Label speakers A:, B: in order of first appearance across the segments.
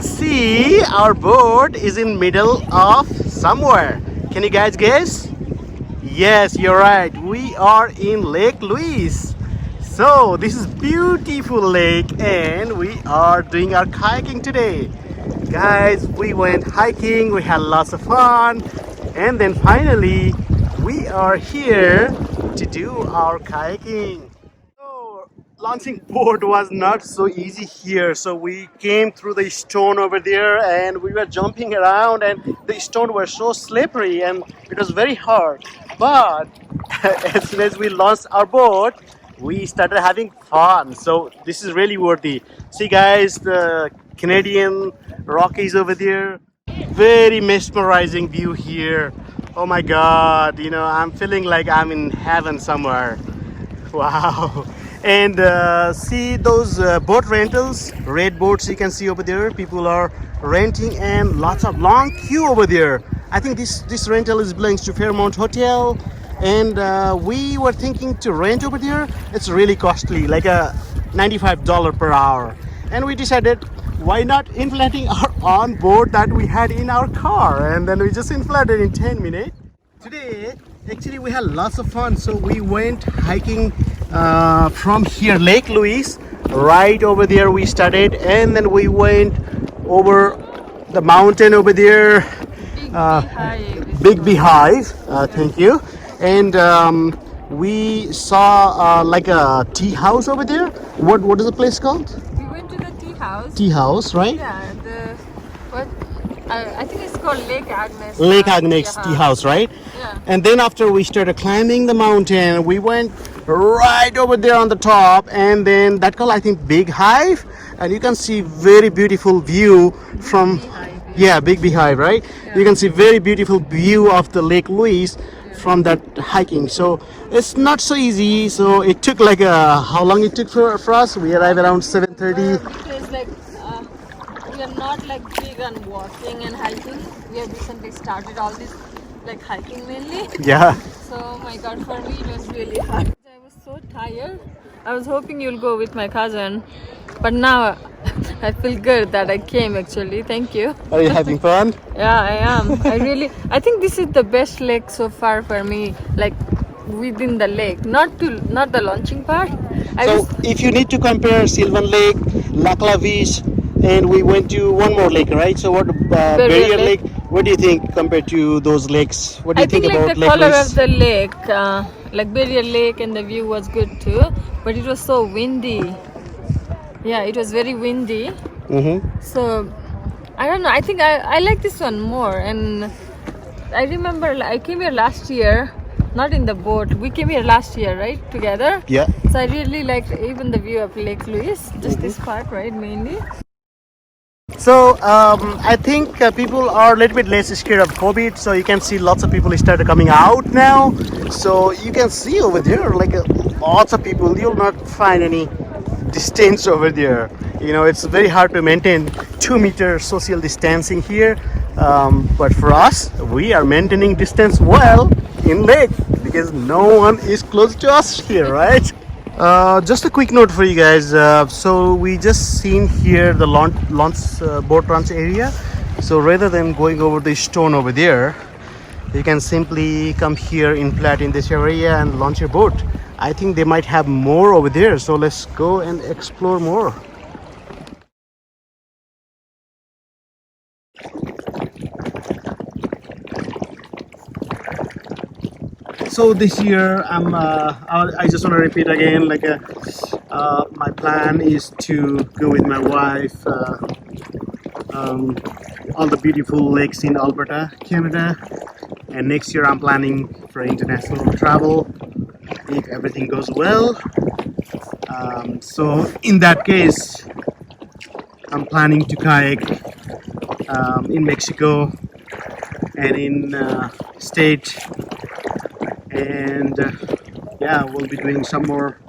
A: can see our boat is in middle of somewhere. Can you guys guess? Yes, you're right. We are in Lake Louise. So this is beautiful lake and we are doing our kayaking today. Guys, we went hiking, we had lots of fun, and then finally we are here to do our kayaking. So launching boat was not so easy here, so we came through the stone over there and we were jumping around and the stone were so slippery and it was very hard. But as soon as we launched our boat, we started having fun. So this is really worthy. See guys, the Canadian Rockies over there. Very mesmerizing view here. Oh my god, you know, I'm feeling like I'm in heaven somewhere. Wow. And see those boat rentals, red boats you can see over there. People are renting and lots of long queue over there. I think this rental is belongs to Fairmont Hotel. And we were thinking to rent over there. It's really costly, like a $95 per hour. And we decided, why not inflating our own boat that we had in our car? And then we just inflated in 10 minutes. Today, actually we had lots of fun. So we went hiking from here, Lake Louise, right over there we started. And then we went over the mountain over there. Big Beehive, thank you. And we saw like a tea house over there. What is the place called?
B: We went to the tea house.
A: Tea house, right?
B: Yeah, I think it's called Lake Agnes.
A: Lake Agnes Tea House, right?
B: Yeah.
A: And then after we started climbing the mountain, we went right over there on the top, and then that called I think Big Hive, and you can see very beautiful view from Big Beehive, right? Yeah. You can see very beautiful view of the Lake Louise from that hiking. So it's not so easy. So it took like how long it took for us? We arrived around 7:30.
B: Because like we are not like big on walking and hiking. We have recently started all this like hiking mainly.
A: Yeah.
B: So oh my god, for me it was really hard. I was so tired. I was hoping you'll go with my cousin, but now I feel good that I came actually. Thank you.
A: Are you having fun?
B: Yeah, I am. I think this is the best lake so far for me, like within the lake, not the launching part.
A: If you need to compare Sylvan Lake, La Claviche, and we went to one more lake, right? So what, Barrier Lake, what do you think compared to those lakes? What do you think about
B: like the
A: Lake
B: color
A: Louise?
B: of the lake, like Barrier Lake, and the view was good too, but it was so windy. Yeah, it was very windy. So I don't know, I think I like this one more. And I remember I came here last year, not in the boat, we came here last year, right, together.
A: Yeah.
B: So I really liked even the view of Lake Louise, just this part, right, mainly.
A: So I think people are a little bit less scared of COVID, so you can see lots of people started coming out now. So you can see over there like lots of people. You'll not find any distance over there. You know, it's very hard to maintain 2-meter social distancing here, but for us we are maintaining distance well in lake because no one is close to us here, right? Just a quick note for you guys. So we just seen here the boat launch area. So rather than going over the stone over there, you can simply come here in flat in this area and launch your boat. I think they might have more over there, so let's go and explore more. So this year I just want to repeat again, like my plan is to go with my wife all the beautiful lakes in Alberta, Canada, and next year I'm planning for international travel if everything goes well. So in that case, I'm planning to kayak in Mexico and in state, and yeah, we'll be doing some more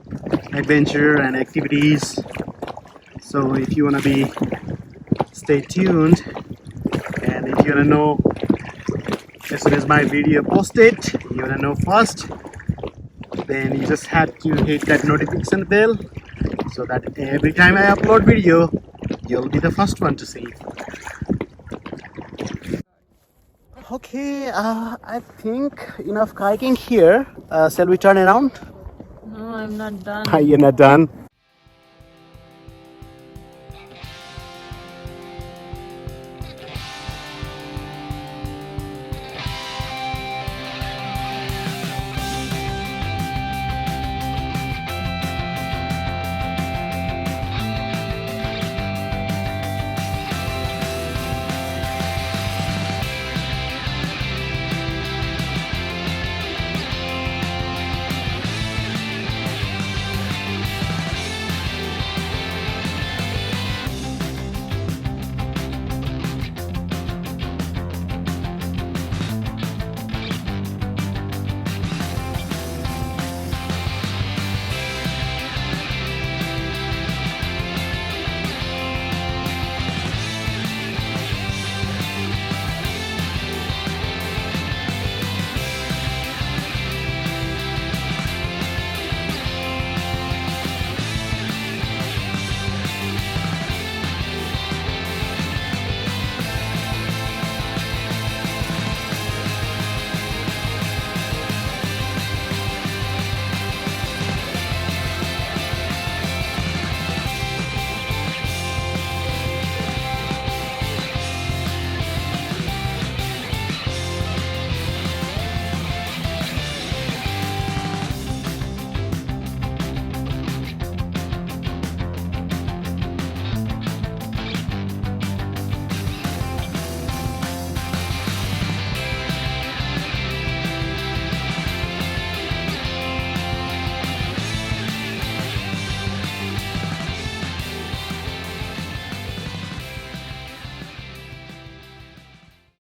A: adventure and activities. So if you want to be, stay tuned, and if you want to know as soon as my video posted, you want to know first, then you just have to hit that notification bell so that every time I upload video, you'll be the first one to see. Okay, I think enough kayaking here. Shall we turn around?
B: No, I'm not done.
A: You're not done.